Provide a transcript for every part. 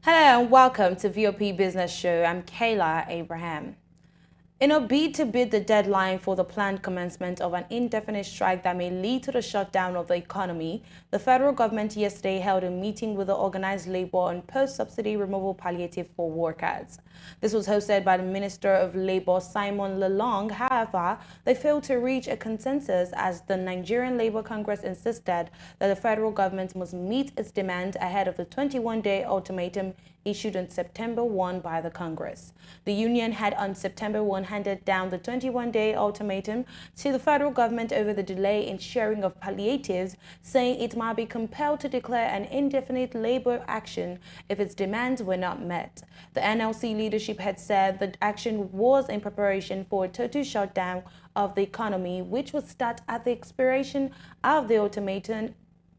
Hello and welcome to VOP Business Show. I'm Kayla Abraham. In a bid to beat the deadline for the planned commencement of an indefinite strike that may lead to the shutdown of the economy, the federal government yesterday held a meeting with the organized labor on post-subsidy removal palliative for workers. This was hosted by the Minister of Labor, Simon Lalong. However, they failed to reach a consensus as the Nigerian Labour Congress insisted that the federal government must meet its demand ahead of the 21-day ultimatum issued on September 1 by the Congress. The union had on September 1 handed down the 21-day ultimatum to the federal government over the delay in sharing of palliatives, saying it might be compelled to declare an indefinite labor action if its demands were not met. The NLC leadership had said that action was in preparation for a total shutdown of the economy, which would start at the expiration of the ultimatum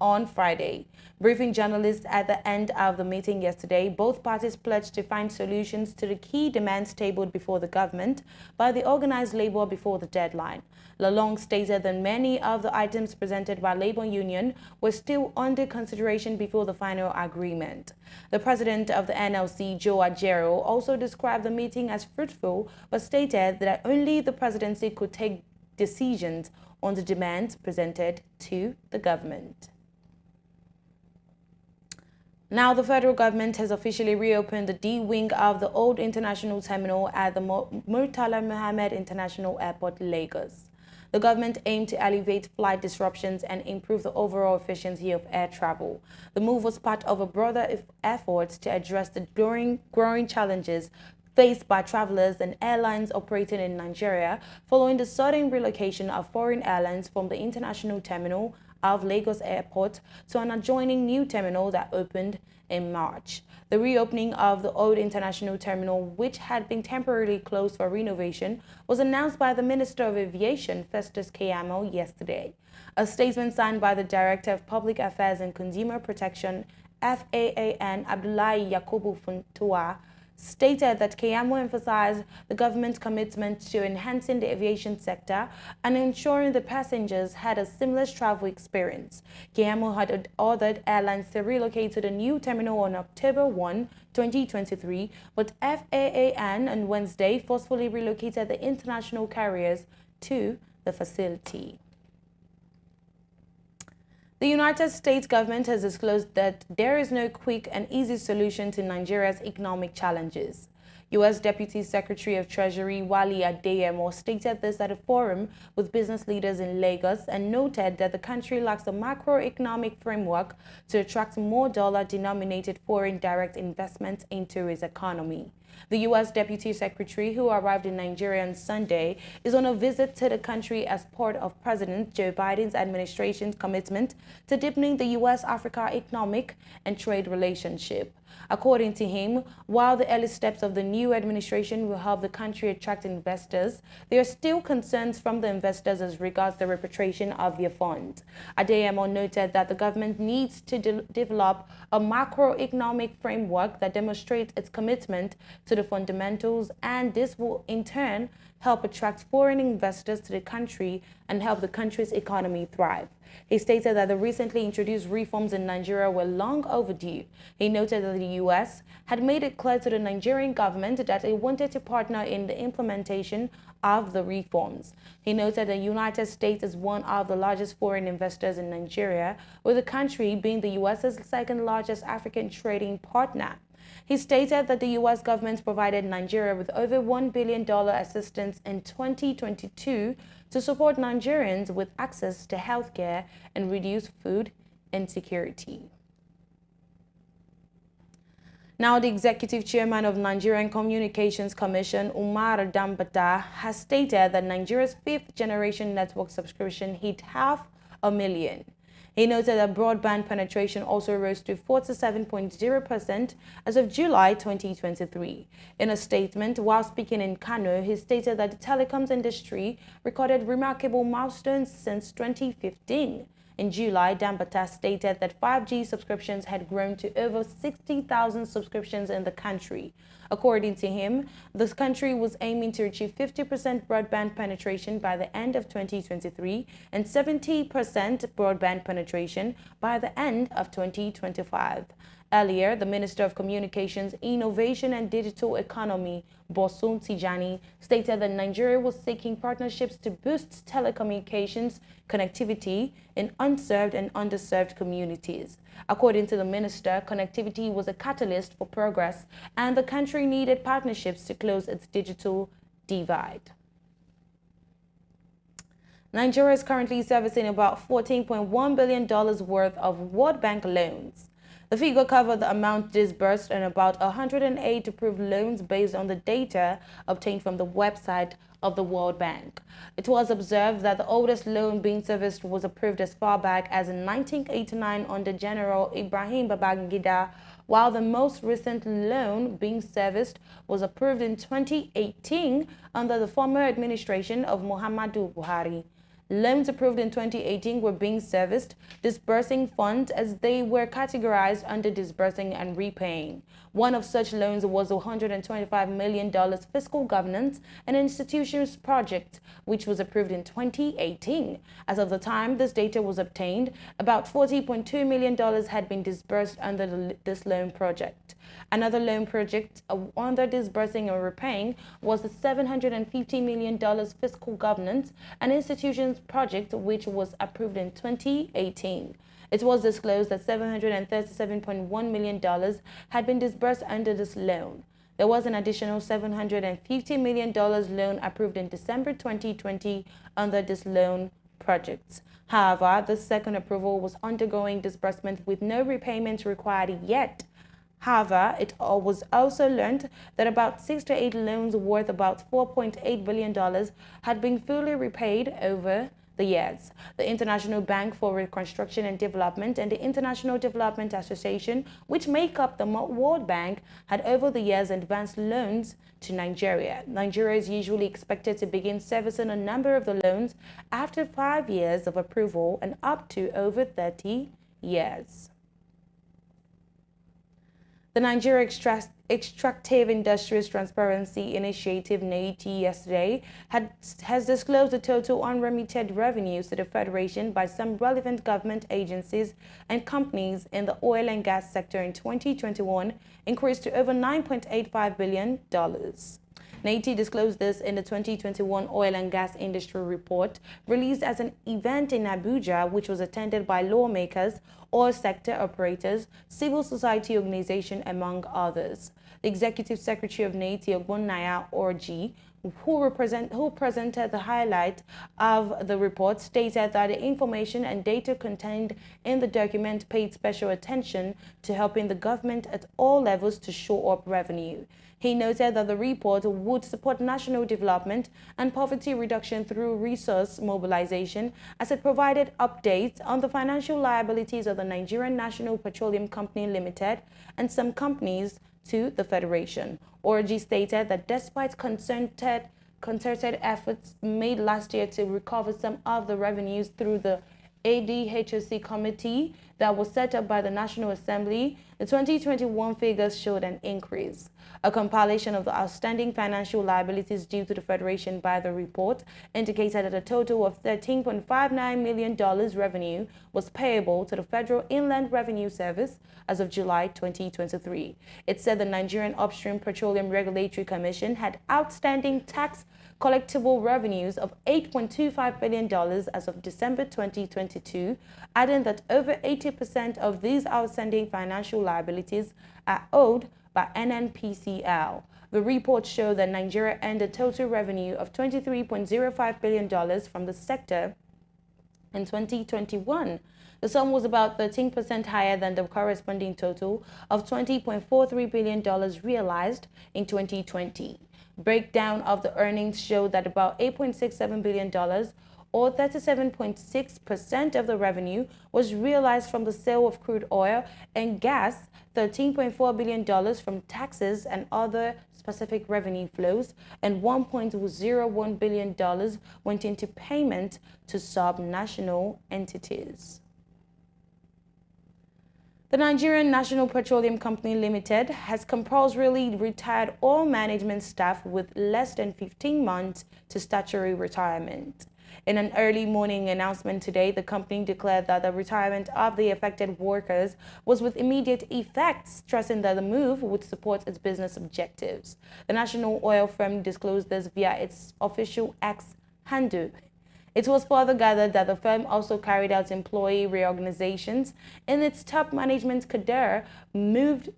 on Friday. Briefing journalists at the end of the meeting yesterday, both parties pledged to find solutions to the key demands tabled before the government by the organized labor before the deadline. Lalong stated that many of the items presented by labor union were still under consideration before the final agreement. The president of the NLC, Joe Ajero, also described the meeting as fruitful, but stated that only the presidency could take decisions on the demands presented to the government. Now, the federal government has officially reopened the D wing of the old international terminal at the Murtala Mohammed International Airport, Lagos. The government aimed to alleviate flight disruptions and improve the overall efficiency of air travel. The move was part of a broader effort to address the growing challenges faced by travelers and airlines operating in Nigeria following the sudden relocation of foreign airlines from the international terminal of Lagos Airport to an adjoining new terminal that opened in March. The reopening of the old international terminal, which had been temporarily closed for renovation, was announced by the Minister of Aviation, Festus Keyamo, yesterday. A statement signed by the Director of Public Affairs and Consumer Protection, FAAN, Abdullahi Yakubu Funtua, stated that Keyamo emphasized the government's commitment to enhancing the aviation sector and ensuring the passengers had a seamless travel experience. Keyamo had ordered airlines to relocate to the new terminal on October 1, 2023, but FAAN on Wednesday forcefully relocated the international carriers to the facility. The United States government has disclosed that there is no quick and easy solution to Nigeria's economic challenges. U.S. Deputy Secretary of Treasury Wale Adeyemo stated this at a forum with business leaders in Lagos and noted that the country lacks a macroeconomic framework to attract more dollar-denominated foreign direct investments into its economy. The U.S. Deputy Secretary, who arrived in Nigeria on Sunday, is on a visit to the country as part of President Joe Biden's administration's commitment to deepening the U.S.-Africa economic and trade relationship. According to him, while the early steps of the new administration will help the country attract investors, there are still concerns from the investors as regards the repatriation of their funds. Adeyemo noted that the government needs to develop a macroeconomic framework that demonstrates its commitment to the fundamentals, and this will in turn help attract foreign investors to the country and help the country's economy thrive. He stated that the recently introduced reforms in Nigeria were long overdue. He noted that the U.S. had made it clear to the Nigerian government that it wanted to partner in the implementation of the reforms. He noted that the United States is one of the largest foreign investors in Nigeria, with the country being the U.S.'s second largest African trading partner. He stated that the U.S. government provided Nigeria with over $1 billion assistance in 2022 to support Nigerians with access to health care and reduce food insecurity. Now, the executive chairman of Nigerian Communications Commission, Umar Dambata, has stated that Nigeria's fifth-generation network subscription hit 500,000. He noted that broadband penetration also rose to 47.0% as of July 2023. In a statement, while speaking in Kano, he stated that the telecoms industry recorded remarkable milestones since 2015. In July, Dambata stated that 5G subscriptions had grown to over 60,000 subscriptions in the country, According to him, this country was aiming to achieve 50% broadband penetration by the end of 2023 and 70% broadband penetration by the end of 2025. Earlier, the Minister of Communications, Innovation and Digital Economy, Bosun Tijani, stated that Nigeria was seeking partnerships to boost telecommunications connectivity in unserved and underserved communities. According to the minister, connectivity was a catalyst for progress, and the country needed partnerships to close its digital divide. Nigeria is currently servicing about $14.1 billion worth of World Bank loans. The figure covered the amount disbursed and about 108 approved loans based on the data obtained from the website of the World Bank. It was observed that the oldest loan being serviced was approved as far back as in 1989 under General Ibrahim Babangida, while the most recent loan being serviced was approved in 2018 under the former administration of Muhammadu Buhari. Loans approved in 2018 were being serviced, disbursing funds as they were categorized under disbursing and repaying. One of such loans was a $125 million fiscal governance and institutions project, which was approved in 2018. As of the time this data was obtained, about $40.2 million had been disbursed under this loan project. Another loan project under disbursing and repaying was the $750 million fiscal governance and institutions project, which was approved in 2018. It was disclosed that $737.1 million had been disbursed under this loan. There was an additional $750 million loan approved in December 2020 under this loan project. However, the second approval was undergoing disbursement with no repayments required yet. However, it was also learned that about 6 to 8 loans worth about $4.8 billion had been fully repaid over the years. The International Bank for Reconstruction and Development and the International Development Association, which make up the World Bank, had over the years advanced loans to Nigeria. Nigeria is usually expected to begin servicing a number of the loans after 5 years of approval and up to over 30 years. The Nigeria Extractive Industries Transparency Initiative, NAITI, yesterday has disclosed the total unremitted revenues to the Federation by some relevant government agencies and companies in the oil and gas sector in 2021 increased to over $9.85 billion. NAITI disclosed this in the 2021 Oil and Gas Industry Report, released as an event in Abuja, which was attended by lawmakers, oil sector operators, civil society organizations, among others. The Executive Secretary of NAITI, Ogbonnaya Orji, who presented the highlight of the report, stated that the information and data contained in the document paid special attention to helping the government at all levels to shore up revenue. He noted that the report would support national development and poverty reduction through resource mobilization, as it provided updates on the financial liabilities of the Nigerian National Petroleum Company Limited and some companies to the Federation. Orji stated that despite concerted efforts made last year to recover some of the revenues through the ADHOC committee that was set up by the National Assembly, the 2021 figures showed an increase. A compilation of the outstanding financial liabilities due to the Federation by the report indicated that a total of $13.59 million revenue was payable to the Federal Inland Revenue Service as of July 2023. It said the Nigerian Upstream Petroleum Regulatory Commission had outstanding tax collectible revenues of $8.25 billion as of December 2022, adding that over 80% of these outstanding financial liabilities are owed by NNPCL. The report showed that Nigeria earned a total revenue of $23.05 billion from the sector in 2021. The sum was about 13% higher than the corresponding total of $20.43 billion realized in 2020. Breakdown of the earnings showed that about $8.67 billion, or 37.6% of the revenue, was realized from the sale of crude oil and gas, $13.4 billion from taxes and other specific revenue flows, and $1.01 billion went into payment to sub-national entities. The Nigerian National Petroleum Company Limited has compulsorily retired all management staff with less than 15 months to statutory retirement. In an early morning announcement today, the company declared that the retirement of the affected workers was with immediate effect, stressing that the move would support its business objectives. The national oil firm disclosed this via its official X handle. It was further gathered that the firm also carried out employee reorganizations in its top management cadre, moving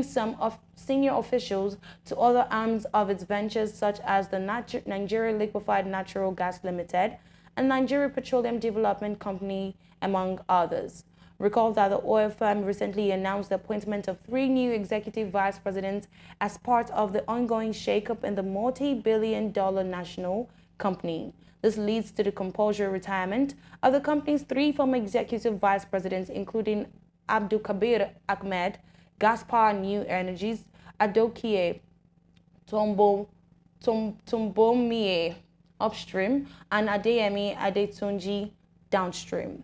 some of senior officials to other arms of its ventures such as the Nigeria Liquefied Natural Gas Limited and Nigeria Petroleum Development Company, among others. Recall that the oil firm recently announced the appointment of 3 new executive vice presidents as part of the ongoing shakeup in the multi-billion-dollar national company. This leads to the compulsory retirement of the company's 3 former executive vice presidents, including Abdul Kabir Ahmed, Gaspar New Energies, Adokie Tombomie upstream, and Adeyemi Adetunji downstream.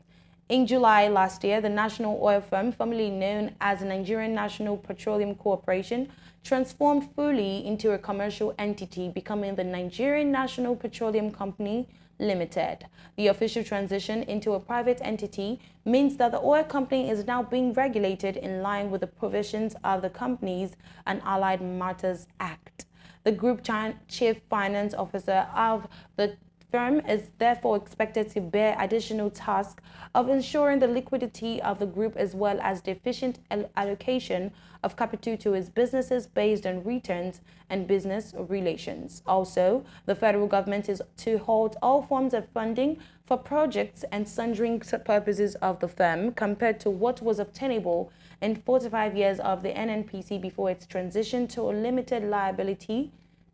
In July last year, the national oil firm, formerly known as the Nigerian National Petroleum Corporation, transformed fully into a commercial entity, becoming the Nigerian National Petroleum Company Limited. The official transition into a private entity means that the oil company is now being regulated in line with the provisions of the Companies and Allied Matters Act. The Group Chief Finance Officer of the firm is therefore expected to bear additional tasks of ensuring the liquidity of the group as well as the efficient allocation of capital to its businesses based on returns and business relations. Also, the federal government is to halt all forms of funding for projects and sundry purposes of the firm compared to what was obtainable in 45 years of the NNPC before its transition to a limited liability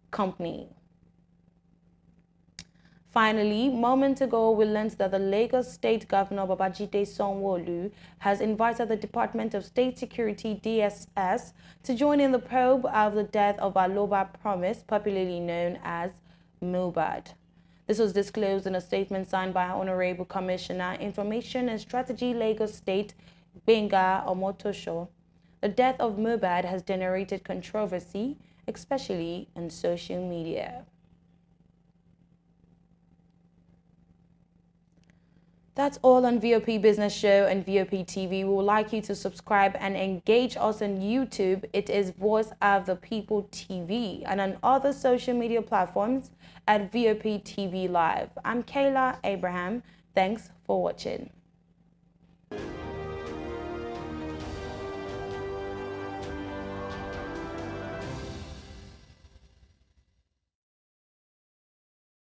company. Finally, moments ago, we learned that the Lagos State Governor Babajide Sanwo-Olu has invited the Department of State Security (DSS) to join in the probe of the death of Aloba Promise, popularly known as Mohbad. This was disclosed in a statement signed by Honorable Commissioner, Information and Strategy, Lagos State, Benga Omotosho. The death of Mohbad has generated controversy, especially on social media. That's all on VOP Business Show and VOP TV. We would like you to subscribe and engage us on YouTube. It is Voice of the People TV, and on other social media platforms at VOP TV Live. I'm Kayla Abraham. Thanks for watching.